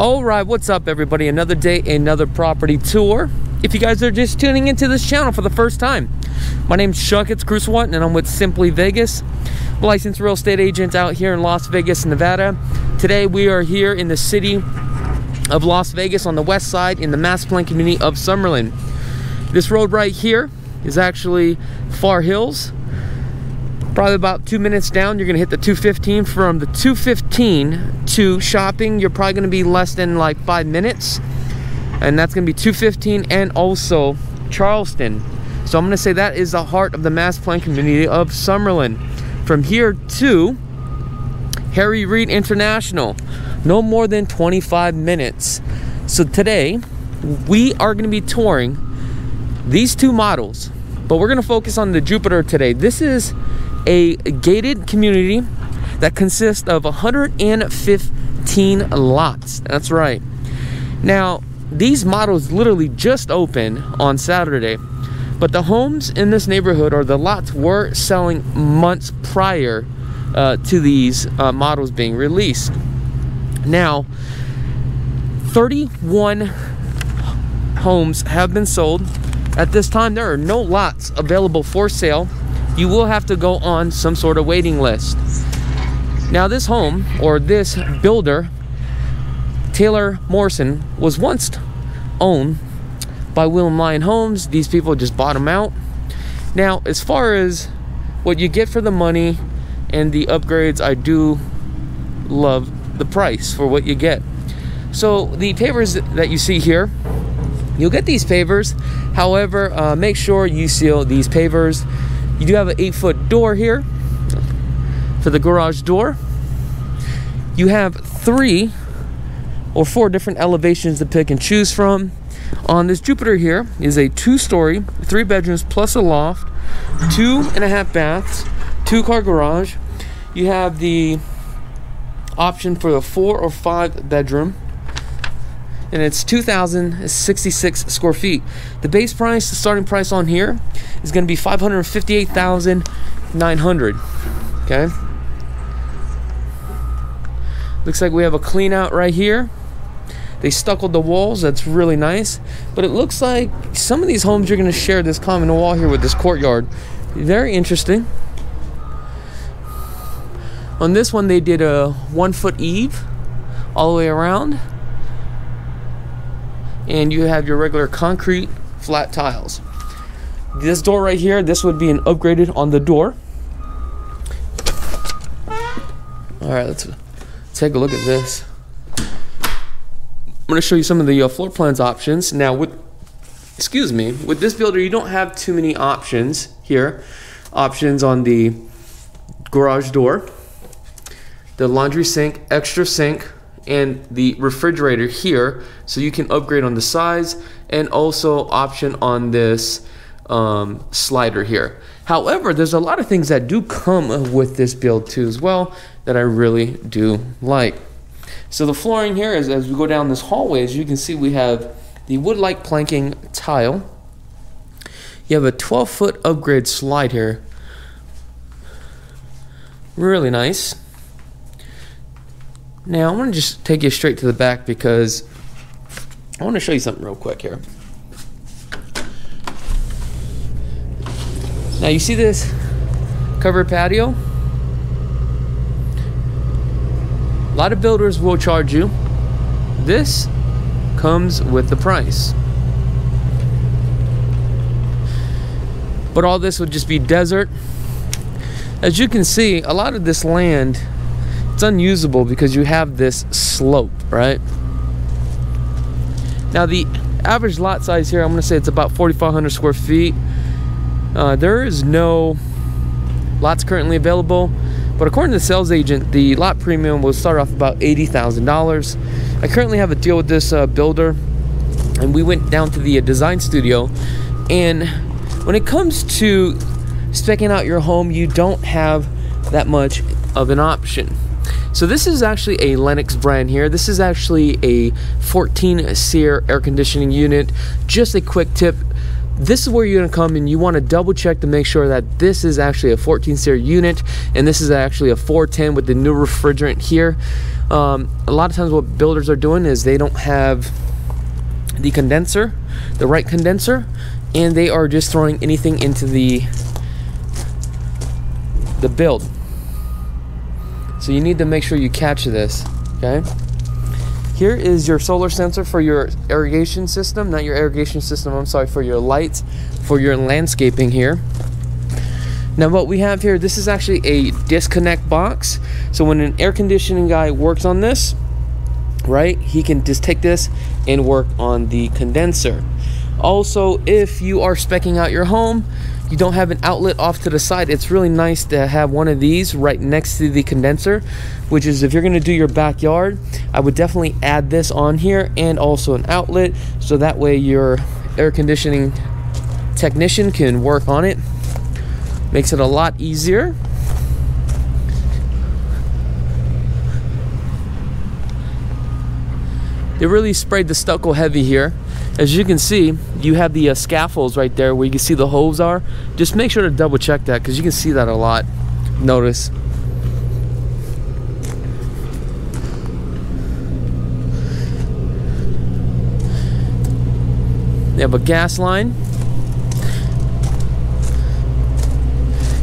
Alright, what's up everybody? Another day, another property tour. If you guys are just tuning into this channel for the first time, my name's Chakits, Krulsawat, and I'm with Simply Vegas, licensed real estate agent out here in Las Vegas, Nevada. Today we are here in the city of Las Vegas on the west side in the mass planned community of Summerlin. This road right here is actually Far Hills. Probably about 2 minutes down, you're gonna hit the 215. From the 215 to shopping, you're probably gonna be less than like 5 minutes. And that's gonna be 215 and also Charleston. So I'm gonna say that is the heart of the mass planned community of Summerlin. From here to Harry Reid International, no more than 25 minutes. So today, we are gonna be touring these two models, but we're gonna focus on the Jupiter today. This is a gated community that consists of 115 lots. That's right. Now, these models literally just opened on Saturday, but the homes in this neighborhood, or the lots, were selling months prior to these models being released. Now, 31 homes have been sold. At this time, there are no lots available for sale. You will have to go on some sort of waiting list. Now, this home, or this builder, Taylor Morrison, was once owned by William Lyon Homes. These people just bought them out. Now, as far as what you get for the money and the upgrades, I do love the price for what you get. So the pavers that you see here, you'll get these pavers. However, make sure you seal these pavers. You do have an 8-foot door here for the garage door. You have 3 or 4 different elevations to pick and choose from. On this Jupiter here is a 2-story, 3 bedrooms plus a loft, 2.5 baths, 2-car garage. You have the option for a 4 or 5 bedroom, and it's 2,066 square feet. The base price, the starting price on here, is going to be $558,900. Okay. Looks like we have a clean out right here. They stuccoed the walls. That's really nice. But it looks like some of these homes, you're going to share this common wall here with this courtyard. Very interesting. On this one, they did a 1-foot eave all the way around. And you have your regular concrete flat tiles. This door right here, this would be an upgraded on the door. All right, let's take a look at this. I'm going to show you some of the floor plans options. Now, with this builder, you don't have too many options here. Options on the garage door, the laundry sink, extra sink, and the refrigerator here, so you can upgrade on the size, and also option on this slider here. However, there's a lot of things that do come with this build too as well that I really do like. So the flooring here is, as we go down this hallway, as you can see, we have the wood-like planking tile. You have a 12-foot upgrade slide here. Really nice. Now, I'm going to just take you straight to the back because I want to show you something real quick here. Now, you see this covered patio? A lot of builders will charge you. This comes with the price. But all this would just be desert. As you can see, a lot of this land, it's unusable because you have this slope, right? Now, the average lot size here, I'm going to say it's about 4,500 square feet. There is no lots currently available, but according to the sales agent, the lot premium will start off about $80,000. I currently have a deal with this builder, and we went down to the design studio, and when it comes to speccing out your home, you don't have that much of an option. So this is actually a Lennox brand here. This is actually a 14 SEER air conditioning unit. Just a quick tip, this is where you're going to come and you want to double check to make sure that this is actually a 14-series unit and this is actually a 410 with the new refrigerant here. A lot of times what builders are doing is they don't have the condenser, the right condenser, and they are just throwing anything into the build. So you need to make sure you catch this, okay? Here is your solar sensor for your irrigation system, not your irrigation system, I'm sorry, for your lights, for your landscaping here. Now what we have here, this is actually a disconnect box. So when an air conditioning guy works on this, right, he can just take this and work on the condenser. Also, if you are speccing out your home, you don't have an outlet off to the side, it's really nice to have one of these right next to the condenser, which is if you're going to do your backyard, I would definitely add this on here and also an outlet, so that way your air conditioning technician can work on it. Makes it a lot easier. They really sprayed the stucco heavy here. As you can see, you have the scaffolds right there where you can see the hose are. Just make sure to double check that because you can see that a lot. Notice. They have a gas line.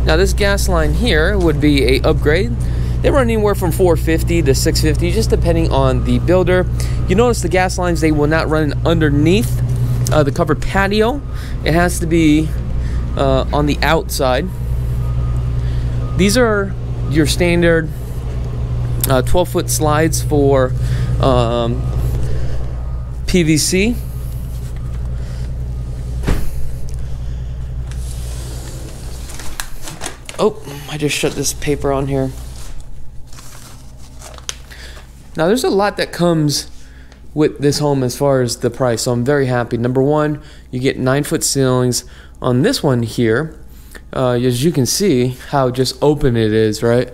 Now this gas line here would be a upgrade. They run anywhere from 450 to 650, just depending on the builder. You notice the gas lines, they will not run underneath the covered patio. It has to be on the outside. These are your standard 12-foot slides for PVC. Oh, I just shut this paper on here. Now there's a lot that comes with this home as far as the price, so I'm very happy. Number one, you get 9-foot ceilings. On this one here, as you can see how just open it is, right?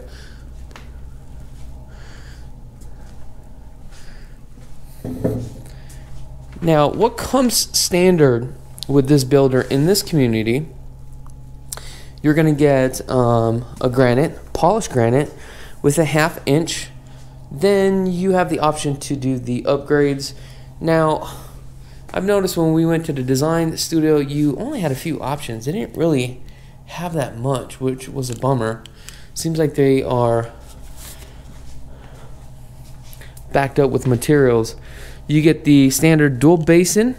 Now what comes standard with this builder in this community, you're gonna get a granite, polished granite with a 1/2 inch. Then you have the option to do the upgrades. Now, I've noticed when we went to the design studio, you only had a few options. They didn't really have that much, which was a bummer. Seems like they are backed up with materials. You get the standard dual basin.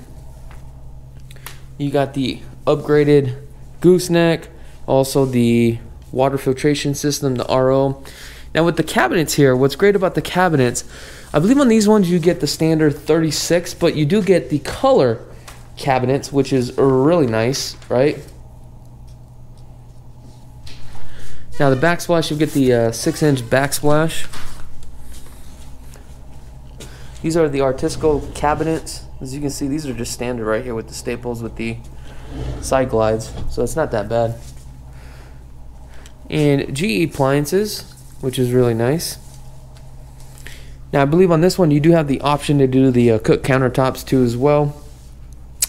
You got the upgraded gooseneck, also the water filtration system, the RO. Now with the cabinets here, what's great about the cabinets, I believe on these ones you get the standard 36, but you do get the color cabinets, which is really nice, right? Now the backsplash, you get the 6-inch backsplash. These are the artistical cabinets. As you can see, these are just standard right here with the staples with the side glides, so it's not that bad. And GE appliances, which is really nice. Now I believe on this one you do have the option to do the cook countertops too as well,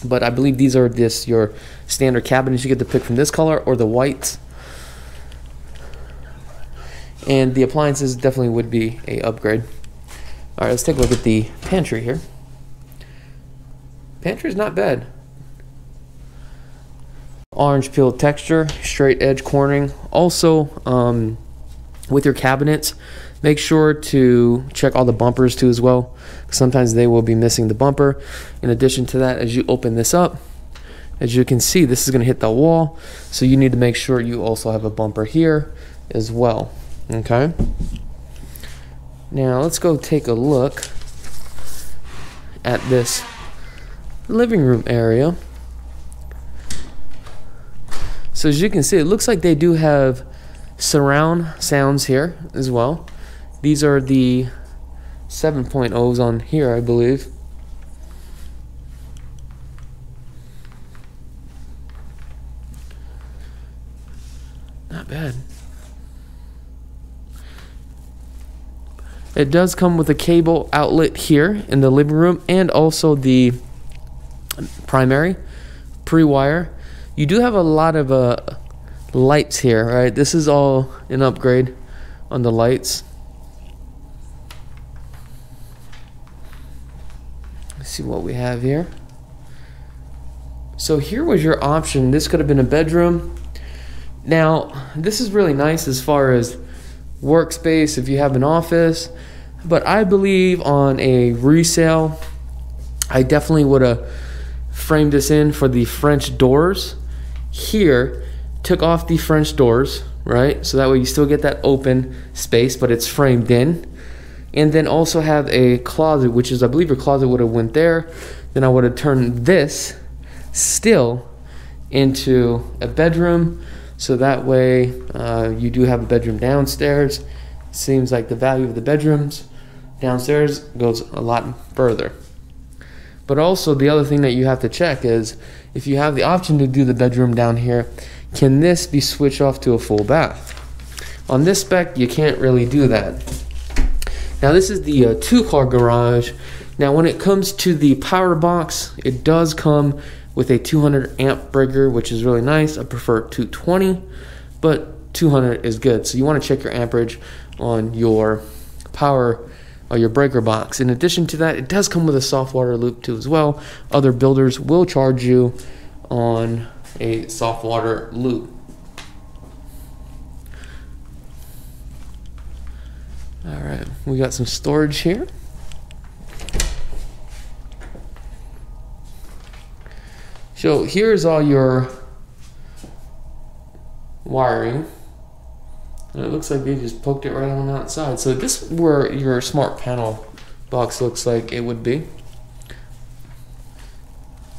but I believe these are just your standard cabinets. You get to pick from this color or the whites. And the appliances definitely would be a upgrade. All right, let's take a look at the pantry here. Pantry is not bad. Orange peel texture, straight edge cornering. Also, with your cabinets, make sure to check all the bumpers too as well. Sometimes they will be missing the bumper. In addition to that, as you open this up, as you can see, this is going to hit the wall, so you need to make sure you also have a bumper here as well. Okay, now let's go take a look at this living room area. So as you can see, it looks like they do have surround sounds here as well. These are the 7.0s on here, I believe. Not bad. It does come with a cable outlet here in the living room and also the primary pre-wire. You do have a lot of lights here, right? This is all an upgrade on the lights. Let's see what we have here. So here was your option. This could have been a bedroom. Now, this is really nice as far as workspace if you have an office, but I believe on a resale, I definitely would have framed this in for the French doors. Here, took off the French doors, right? So that way you still get that open space, but it's framed in. And then also have a closet, which is, I believe your closet would have went there. Then I would have turned this still into a bedroom. So that way you do have a bedroom downstairs. Seems like the value of the bedrooms downstairs goes a lot further. But also the other thing that you have to check is if you have the option to do the bedroom down here, can this be switched off to a full bath? On this spec, you can't really do that. Now this is the 2-car garage. Now when it comes to the power box, it does come with a 200 amp breaker, which is really nice. I prefer 220, but 200 is good. So you want to check your amperage on your power or your breaker box. In addition to that, it does come with a soft water loop too as well. Other builders will charge you on a soft water loop. All right, we got some storage here. So here's all your wiring. And it looks like they just poked it right on the outside. So this is where your smart panel box looks like it would be.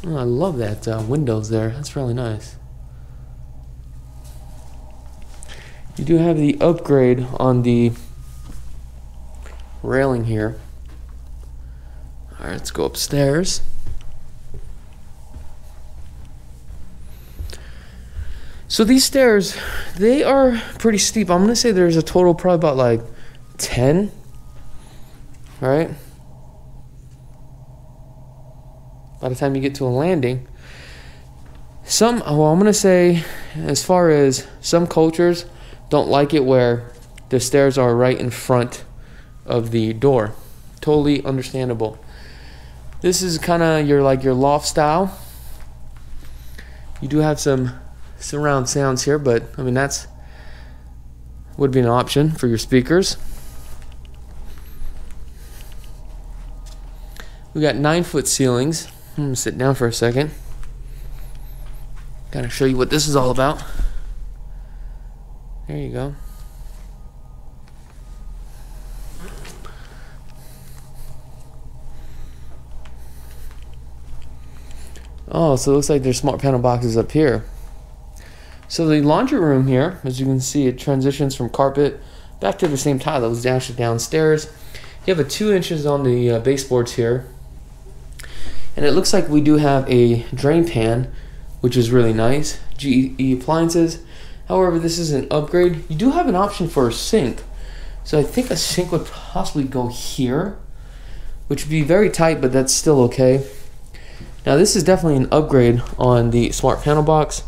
Oh, I love that windows there. That's really nice. You do have the upgrade on the railing here. All right, let's go upstairs. So these stairs, they are pretty steep. I'm gonna say there's a total probably about like 10, right? By the time you get to a landing. Well, I'm gonna say as far as some cultures don't like it where the stairs are right in front of the door. Totally understandable. This is kind of your loft style. You do have some surround sounds here, but I mean that's would be an option for your speakers. We got 9-foot ceilings. I'm gonna sit down for a second. Gotta show you what this is all about. There you go. Oh, so it looks like there's smart panel boxes up here. So the laundry room here, as you can see, it transitions from carpet back to the same tile that was actually downstairs. You have a 2 inches on the baseboards here. And it looks like we do have a drain pan, which is really nice. GE appliances. However, this is an upgrade. You do have an option for a sink. So I think a sink would possibly go here, which would be very tight, but that's still okay. Now this is definitely an upgrade on the smart panel box.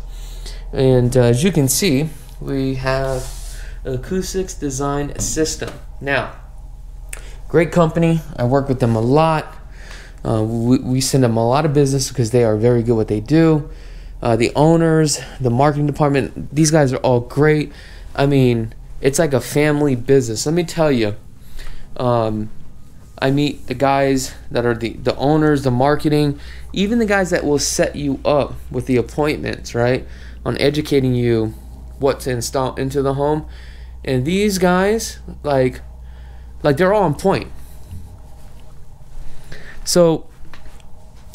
And as you can see, we have an acoustics design system. Now, great company. I work with them a lot. We send them a lot of business because they are very good at what they do. The owners, the marketing department, these guys are all great. I mean, it's like a family business. Let me tell you, I meet the guys that are the owners, the marketing, even the guys that will set you up with the appointments, right? On educating you what to install into the home. And these guys, like they're all on point. So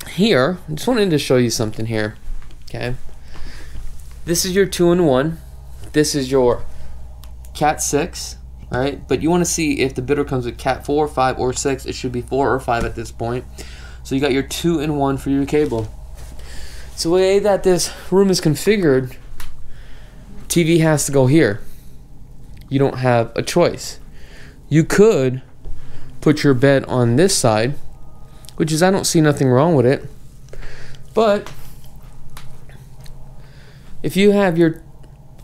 here, I just wanted to show you something here. Okay. This is your 2-in-1. This is your Cat 6. Alright, but you want to see if the bidder comes with Cat 4, 5, or 6. It should be 4 or 5 at this point. So you got your 2-in-1 for your cable. So the way that this room is configured, TV has to go here. You don't have a choice. You could put your bed on this side, which is, I don't see nothing wrong with it. But if you have your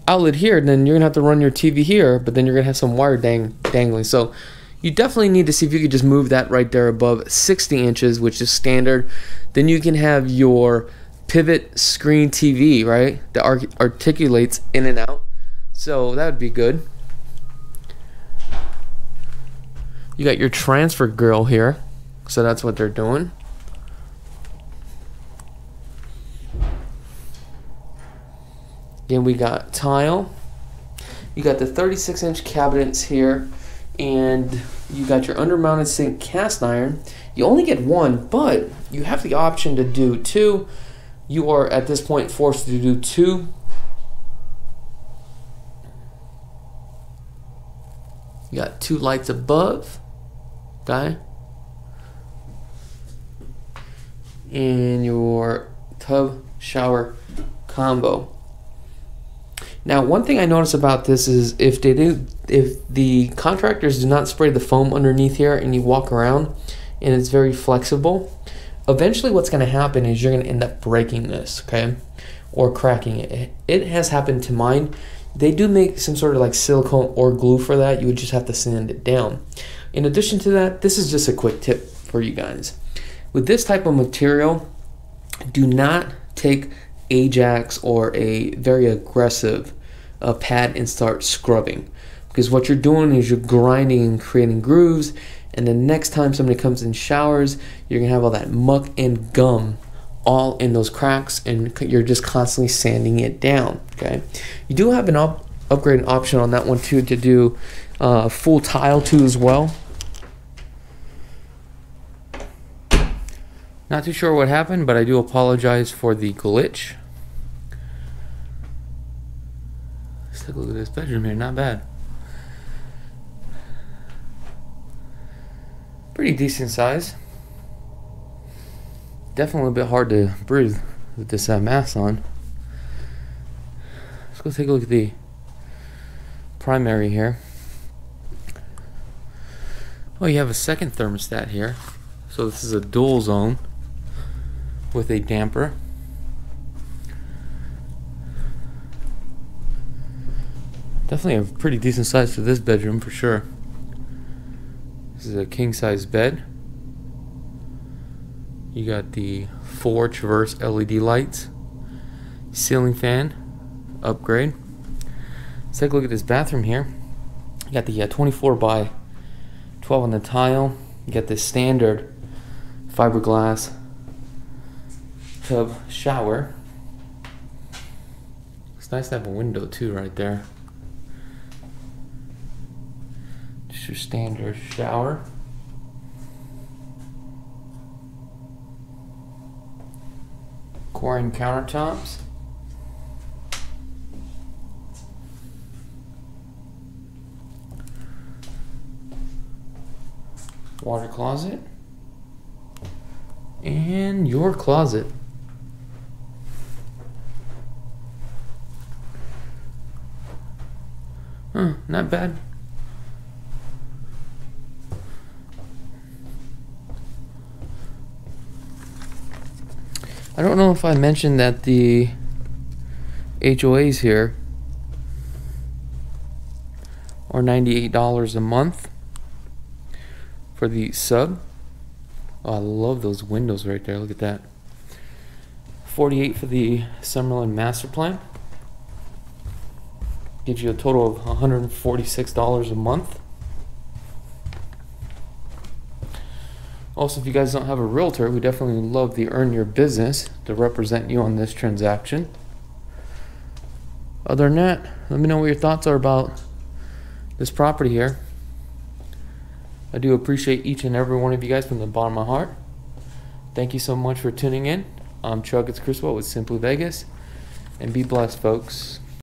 outlet here, then you're gonna have to run your TV here, but then you're gonna have some wire dangling. So you definitely need to see if you could just move that right there above 60 inches, which is standard. Then you can have your pivot screen TV, right, that articulates in and out. So that would be good. You got your transfer grill here, so that's what they're doing. Then we got tile. You got the 36-inch cabinets here, and you got your undermounted sink cast iron. You only get one, but you have the option to do two. You are at this point forced to do two. You got two lights above, okay, and your tub shower combo. Now, one thing I notice about this is if the contractors do not spray the foam underneath here and you walk around and it's very flexible, eventually what's going to happen is you're going to end up breaking this, okay, or cracking it. It has happened to mine. They do make some sort of like silicone or glue for that. You would just have to sand it down. In addition to that, this is just a quick tip for you guys. With this type of material, do not take Ajax or a very aggressive pad and start scrubbing, because what you're doing is you're grinding and creating grooves, and the next time somebody comes in showers, you're gonna have all that muck and gum all in those cracks, and you're just constantly sanding it down. Okay, you do have an upgrade option on that one too, to do full tile too as well. Not too sure what happened, but I do apologize for the glitch. Let's take a look at this bedroom here. Not bad. Pretty decent size. Definitely a bit hard to breathe with this mask on. Let's go take a look at the primary here. Oh, you have a second thermostat here. So this is a dual zone with a damper. Definitely a pretty decent size for this bedroom for sure. This is a king size bed. You got the 4 Traverse LED lights, ceiling fan upgrade. Let's take a look at this bathroom here. You got the 24 by 12 on the tile. You got this standard fiberglass tub shower. It's nice to have a window too right there. Just your standard shower. Quarry countertops. Water closet. And your closet. Not bad. I don't know if I mentioned that the HOAs here are $98 a month for the sub. Oh, I love those windows right there. Look at that. $48 for the Summerlin master plan. Gives you a total of $146 a month. Also, if you guys don't have a realtor, we definitely love the Earn Your Business to represent you on this transaction. Other than that, let me know what your thoughts are about this property here. I do appreciate each and every one of you guys from the bottom of my heart. Thank you so much for tuning in. I'm Chakits with Simply Vegas, and be blessed, folks.